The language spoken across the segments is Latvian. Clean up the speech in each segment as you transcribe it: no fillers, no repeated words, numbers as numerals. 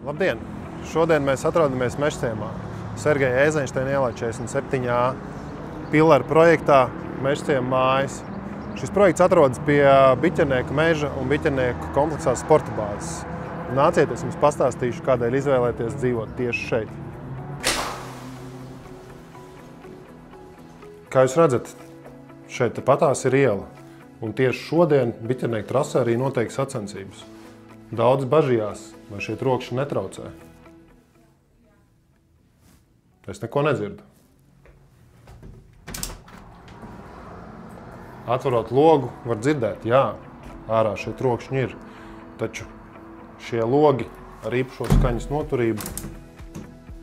Labdien! Šodien mēs atrodamies Mežciemā, Sergeja Eizenšteina ielā 47A pilaru projektā Mežciema mājas. Šis projekts atrodas pie Biķernieka meža un Biķernieku kompleksā sporta bāzes. Nāciet, es jums pastāstīšu, kādēļ izvēlēties dzīvot tieši šeit. Kā jūs redzat, šeit patās ir iela, un tieši šodien Biķernieku trasē arī notiek sacensības. Daudz bažījās, vai šie trokšņi netraucē. Es neko nedzirdu. Atverot logu, var dzirdēt, jā, ārā šie trokšņi ir, taču šie logi ar īpašo skaņas noturību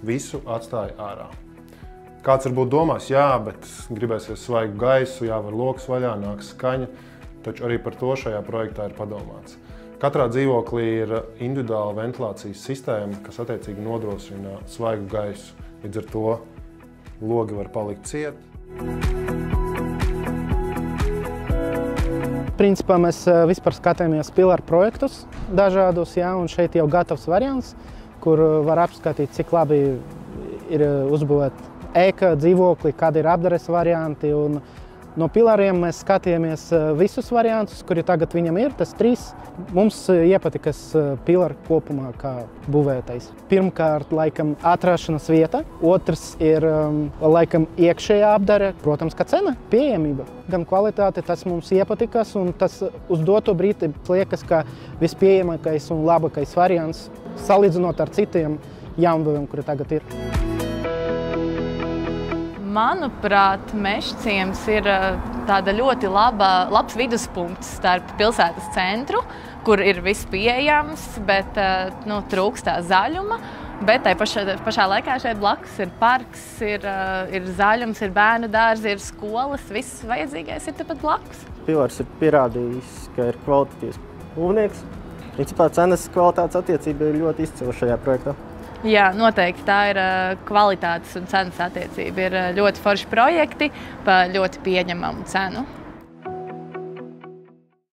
visu atstāja ārā. Kāds varbūt domās, jā, bet gribēsies svaigu gaisu, jāvar logs vaļā, nāks skaņa, taču arī par to šajā projektā ir padomāts. Katrā dzīvoklī ir individuāla ventilācijas sistēma, kas attiecīgi nodrošina svaigu gaisu. Līdz ar to logi var palikt cieti. Principā mēs vispār skatījāmies pilaru projektus dažādus, jā, un šeit jau gatavs variants, kur var apskatīt, cik labi ir uzbūvēt ēka dzīvokli, kādi ir apdares varianti. Un no pilariem mēs skatījāmies visus variantus, kuri tagad viņam ir, tas 3. Mums iepatikas pilari kopumā kā būvētais. Pirmkārt, laikam, atrašanās vieta. Otrs ir, laikam, iekšējā apdare. Protams, ka cena, pieejamība. Gan kvalitāte, tas mums iepatikas, un tas uz doto brīdi liekas, ka vispieejamākais un labākais variants, salīdzinot ar citiem jaunbūvēm, kuri tagad ir. Manuprāt, Mežciems ir tāda ļoti labs viduspunkts starp pilsētas centru, kur ir viss pieejams, bet trūkst tā zaļuma. Bet tai pašā laikā šeit blakus ir parks, ir zaļums, ir bērnu dārzi, ir skolas, viss vajadzīgais ir tepat blakus. Pilars ir pierādījis, ka ir kvalitatīvs būvnieks. Principā cenas kvalitātes attiecība ir ļoti izcila šajā projektā. Jā, noteikti tā ir kvalitātes un cenas attiecība. Ir ļoti forši projekti par ļoti pieņemamu cenu.